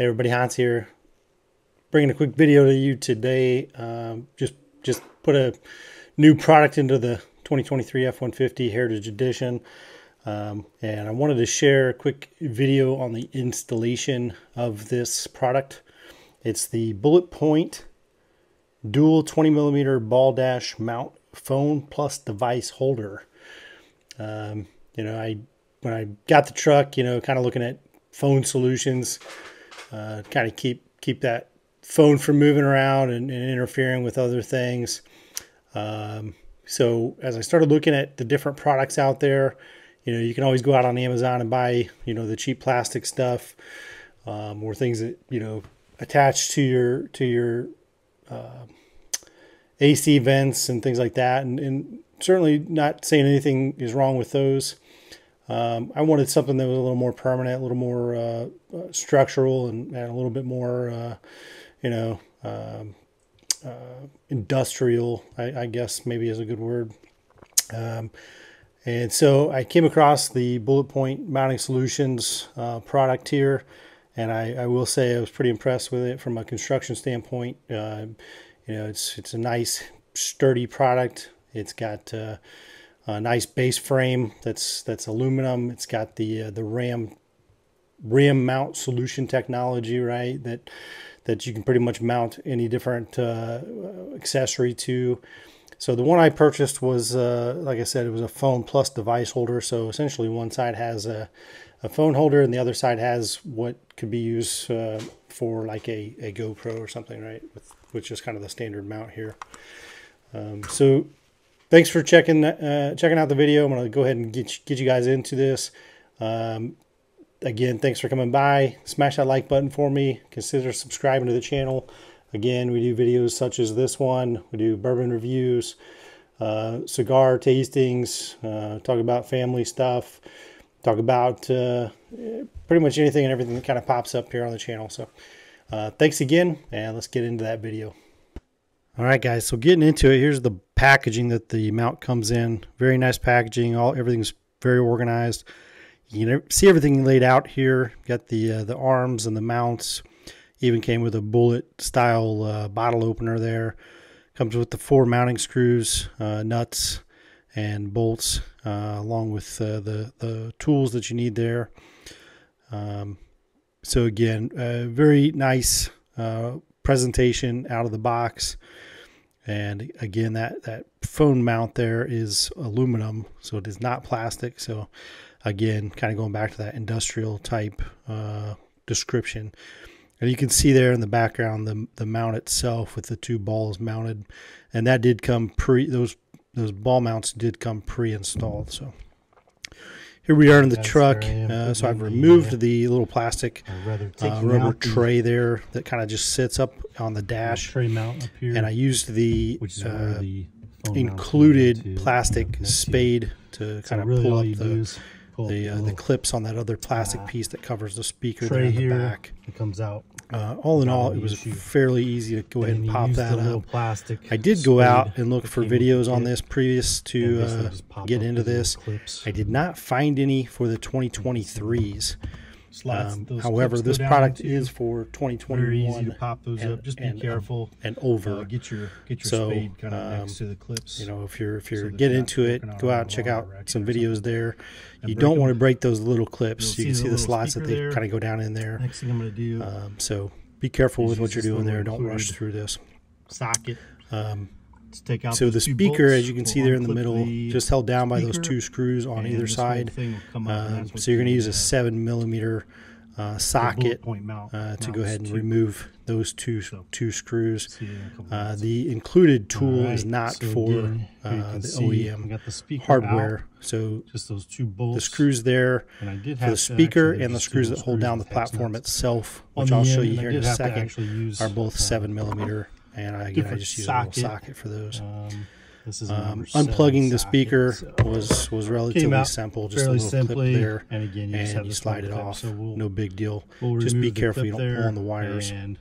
Hey everybody, Hans here. Bringing a quick video to you today. Just put a new product into the 2023 F150 Heritage Edition. And I wanted to share a quick video on the installation of this product. It's the Bulletpoint dual 20mm ball dash mount phone plus device holder. When I got the truck, kind of looking at phone solutions, kind of keep that phone from moving around and interfering with other things. So as I started looking at the different products out there, you can always go out on Amazon and buy, the cheap plastic stuff, or things that, attach to your AC vents and things like that. And certainly not saying anything is wrong with those. I wanted something that was a little more permanent, a little more structural, and a little bit more, industrial, I guess maybe is a good word. And so I came across the Bulletpoint Mounting Solutions product here, and I will say I was pretty impressed with it from a construction standpoint. It's a nice, sturdy product. It's got a nice base frame that's aluminum. It's got the ram mount solution technology, right? That you can pretty much mount any different accessory to. So the one I purchased was, like I said, it was a phone plus device holder. So essentially one side has a phone holder and the other side has what could be used for like a GoPro or something, right? Which is kind of the standard mount here. So thanks for checking out the video. I'm going to go ahead and get you guys into this. Again, thanks for coming by. Smash that like button for me. Consider subscribing to the channel. Again, we do videos such as this one. We do bourbon reviews, cigar tastings, talk about family stuff, talk about pretty much anything and everything that kind of pops up here on the channel. So thanks again, and let's get into that video. All right, guys, so getting into it, here's the packaging that the mount comes in. Very nice packaging. Everything's very organized. You can see everything laid out here. Got the arms and the mounts. Even came with a bullet style bottle opener there. Comes with the 4 mounting screws, nuts, and bolts, along with the tools that you need there. So again, very nice presentation out of the box. And again, that phone mount there is aluminum, so it is not plastic. So again, kind of going back to that industrial type description. And you can see there in the background the mount itself with the 2 balls mounted, and that did come those ball mounts did come pre-installed. So here we are in the truck. So I've removed the little plastic rubber tray there that kind of just sits up on the dash, tray mount up here, and I used the included plastic spade to kind of pull up the clips on that other plastic piece that covers the speaker there in the back. It comes out. All in all, it was fairly easy to go ahead and pop that up. I did go out and look for videos on this previous to get into this. I did not find any for the 2023s. However, this product is for 2021. Very easy to pop those up. Just be careful and over. Get your spade kind of next to the clips. If you're getting into it, go out and check out some videos there. You don't want to break those little clips. You can see the slots that they kind of go down in there. Next thing I'm going to do. So be careful with what you're doing there. Don't rush through this. Socket. Take out so the speaker, as you can see there in the middle, just held down by those 2 screws on either side. So you're going to use a 7mm socket to go ahead and remove those two screws. The included tool is not for the OEM hardware. So just those 2 bolts, the screws there for the speaker and the screws that hold down the platform itself, which I'll show you here in a second, are both 7mm. And again, I just use a little socket for those. Unplugging the speaker was relatively simple. Just a little clip there, and again, you slide it off. No big deal. Just be careful you don't pull on the wires. And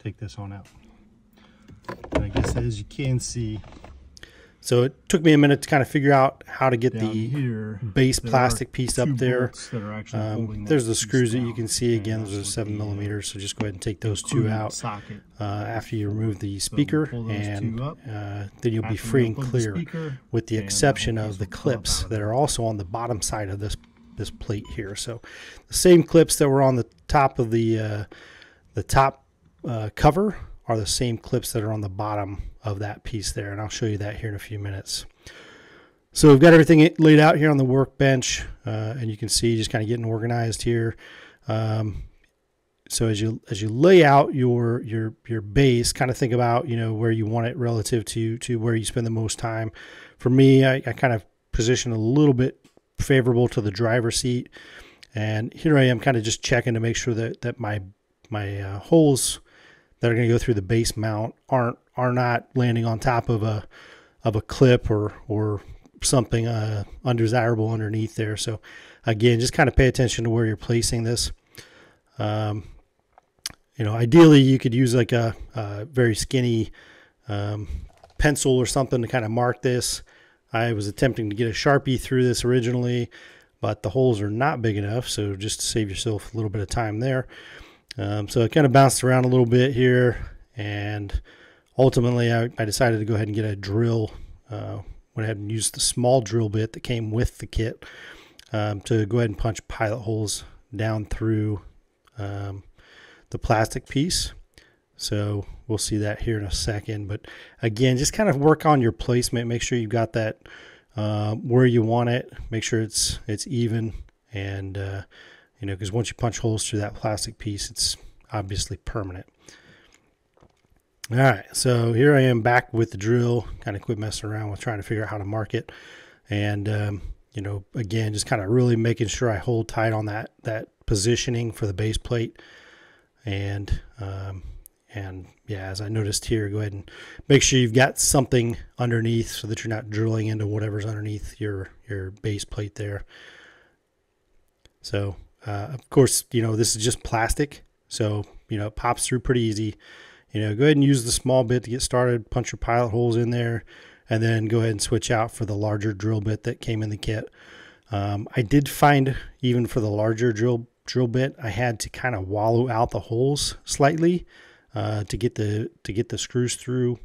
take this on out. And I guess as you can see, So it took me a minute to kind of figure out how to get Down the here, base plastic piece up there. that are actually holding There's that the screws that you down. can see. Again, And those are that's 7 what the, millimeters. So just go ahead and take those two included out socket. after you remove the So speaker, pull those and two up. then you'll be After we free and unplug the clear, speaker, with the and that exception whole of piece the will come up clips out of that there. are also on the bottom side of this plate here. So the same clips that were on the top of the top cover are the same clips that are on the bottom of that piece there, and I'll show you that here in a few minutes. So we've got everything laid out here on the workbench, and you can see just kind of getting organized here. So as you lay out your base, kind of think about, you know, where you want it relative to where you spend the most time. For me, I kind of position a little bit favorable to the driver's seat, and here I am kind of just checking to make sure that my holes that are going to go through the base mount are not landing on top of a clip or something undesirable underneath there. So again, just kind of pay attention to where you're placing this. You know, ideally you could use like a very skinny pencil or something to kind of mark this. I was attempting to get a Sharpie through this originally, but the holes are not big enough, so just to save yourself a little bit of time there. So it kind of bounced around a little bit here, and ultimately I decided to go ahead and get a drill. Went ahead and used the small drill bit that came with the kit to go ahead and punch pilot holes down through the plastic piece. So we'll see that here in a second. But again, just kind of work on your placement. Make sure you've got that where you want it. Make sure it's even, and you know, because once you punch holes through that plastic piece, it's obviously permanent. All right, so here I am back with the drill. Kind of quit messing around with trying to figure out how to mark it, and you know, again, just kind of really making sure I hold tight on that positioning for the base plate, and yeah, as I noticed here, go ahead and make sure you've got something underneath so that you're not drilling into whatever's underneath your base plate there. So of course, you know, this is just plastic, so you know, it pops through pretty easy. You know, go ahead and use the small bit to get started, punch your pilot holes in there, and then go ahead and switch out for the larger drill bit that came in the kit. I did find, even for the larger drill bit, I had to kind of wallow out the holes slightly to get the screws through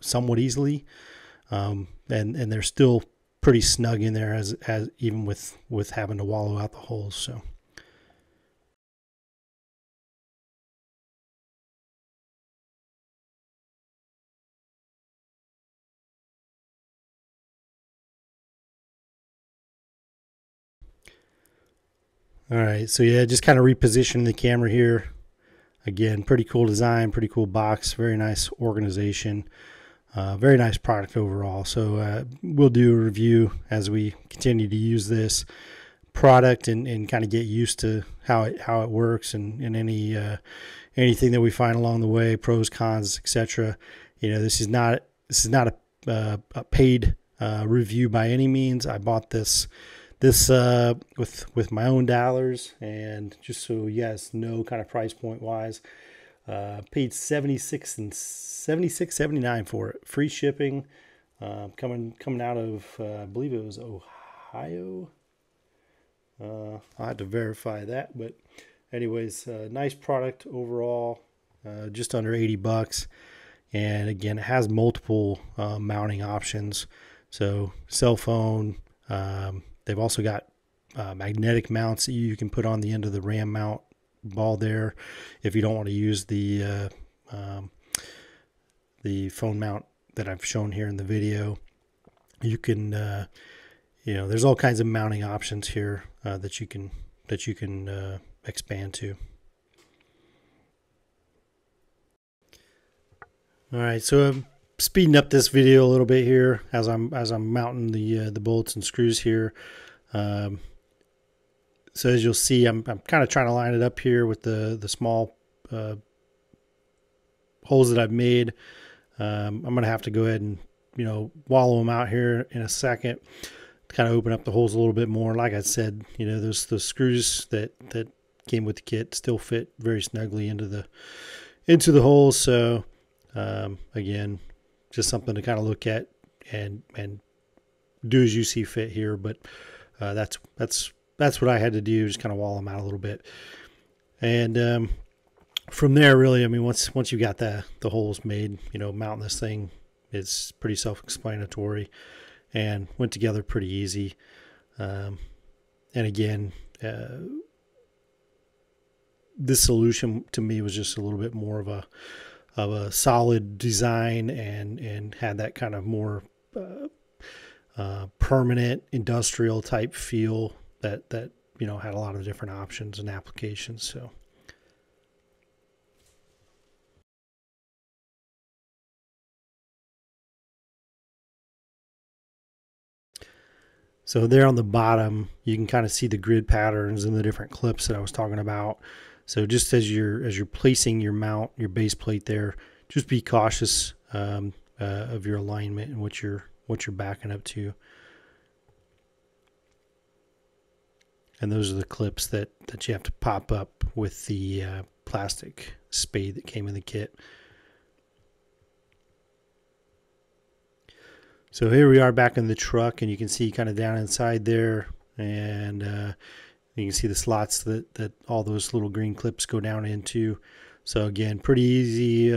somewhat easily, and they're still pretty snug in there as even with having to wallow out the holes. So. All right, so yeah, just kind of repositioning the camera here. Again, pretty cool design, pretty cool box, very nice organization, very nice product overall. So we'll do a review as we continue to use this product and kind of get used to how it works, and anything that we find along the way, pros, cons, etc. You know, this is not a paid review by any means. I bought this with my own dollars, and just so you guys know, kind of price point wise, paid $76.79 for it, free shipping, coming out of I believe it was Ohio. I'll have to verify that, but anyways, nice product overall, just under 80 bucks, and again, it has multiple mounting options, so cell phone. They've also got magnetic mounts that you can put on the end of the RAM mount ball there if you don't want to use the phone mount that I've shown here in the video. You can, you know, there's all kinds of mounting options here that you can expand to. All right, so I'm speeding up this video a little bit here as I'm mounting the bolts and screws here. So as you'll see, I'm kind of trying to line it up here with the small holes that I've made. I'm gonna have to go ahead and, you know, wallow them out here in a second, kind of open up the holes a little bit more. Like I said, you know, those screws that came with the kit still fit very snugly into the holes. So again, just something to kind of look at and do as you see fit here. But that's what I had to do, just kind of wall them out a little bit. And from there, really, I mean, once you got the holes made, you know, mounting this thing is pretty self-explanatory and went together pretty easy. And again, this solution to me was just a little bit more of a solid design and had that kind of more permanent industrial type feel that you know, had a lot of different options and applications. So there on the bottom, you can kind of see the grid patterns and the different clips that I was talking about. So just as you're placing your mount, your base plate there, just be cautious of your alignment and what you're backing up to. And those are the clips that you have to pop up with the plastic spade that came in the kit. So here we are back in the truck, and you can see kind of down inside there, and you can see the slots that all those little green clips go down into. So again, pretty easy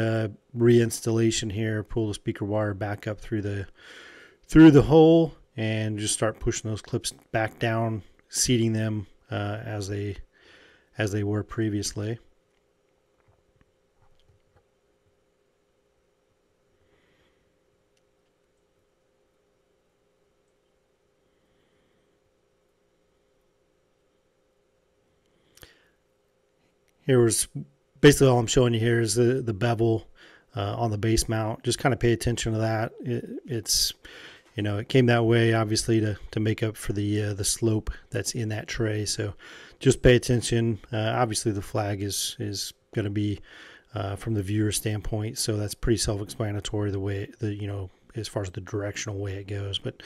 reinstallation here. Pull the speaker wire back up through the hole and just start pushing those clips back down, seating them as they were previously. Here was basically all I'm showing you here is the bevel on the base mount. Just kind of pay attention to that. It's, you know, it came that way obviously to make up for the slope that's in that tray. So just pay attention. Obviously the flag is going to be from the viewer standpoint, so that's pretty self-explanatory the way you know, as far as the directional way it goes. But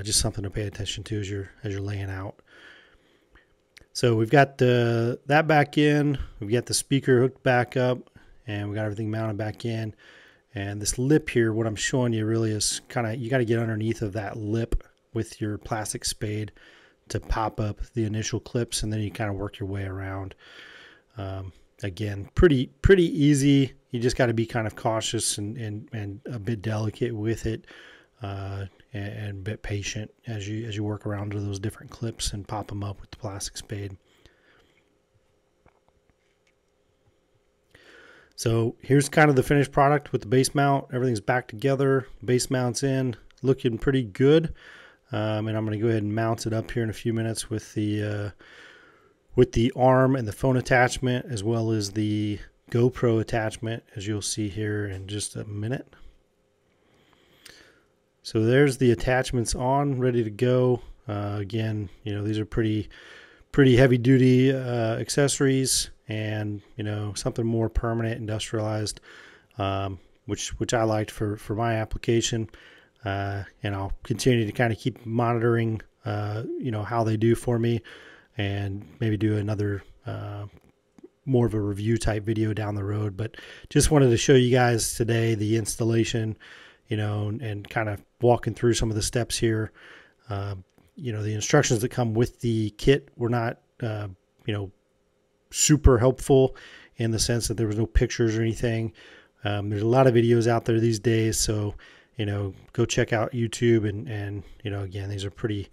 just something to pay attention to as you're laying out. So we've got that back in, we've got the speaker hooked back up, and we got everything mounted back in. And this lip here, what I'm showing you really is kind of, you got to get underneath of that lip with your plastic spade to pop up the initial clips, and then you kind of work your way around. Again, pretty easy. You just got to be kind of cautious and a bit delicate with it. And a bit patient as you work around to those different clips and pop them up with the plastic spade. So here's kind of the finished product with the base mount. Everything's back together. Base mount's in, looking pretty good. And I'm going to go ahead and mount it up here in a few minutes with the arm and the phone attachment, as well as the GoPro attachment, as you'll see here in just a minute. So there's the attachments on, ready to go. Again, you know, these are pretty heavy duty accessories, and you know, something more permanent, industrialized, which I liked for my application. And I'll continue to kind of keep monitoring, you know, how they do for me, and maybe do another more of a review type video down the road. But just wanted to show you guys today the installation, you know, and kind of walking through some of the steps here. You know, the instructions that come with the kit were not, you know, super helpful in the sense that there was no pictures or anything. There's a lot of videos out there these days, so, you know, go check out YouTube, and you know, again, these are pretty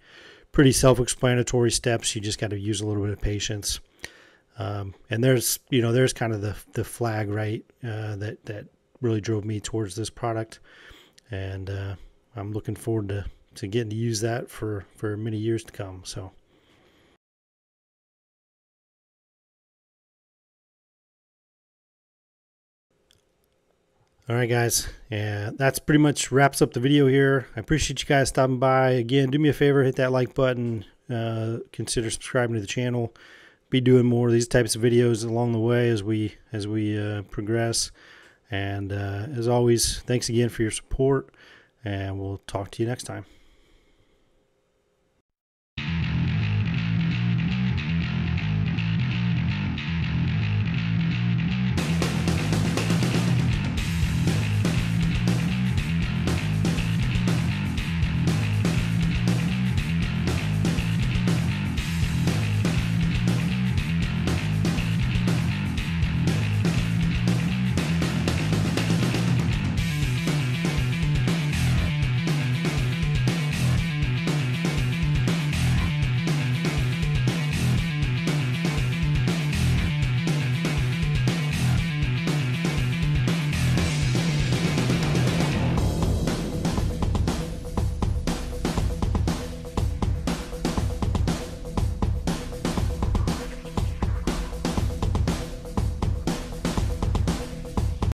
self-explanatory steps. You just got to use a little bit of patience. And there's, you know, there's kind of the flag, right, that really drove me towards this product. And I'm looking forward to getting to use that for many years to come. So, all right, guys, and that's pretty much wraps up the video here. I appreciate you guys stopping by. Again, do me a favor, hit that like button, consider subscribing to the channel. Be doing more of these types of videos along the way as we progress. And as always, thanks again for your support, and we'll talk to you next time.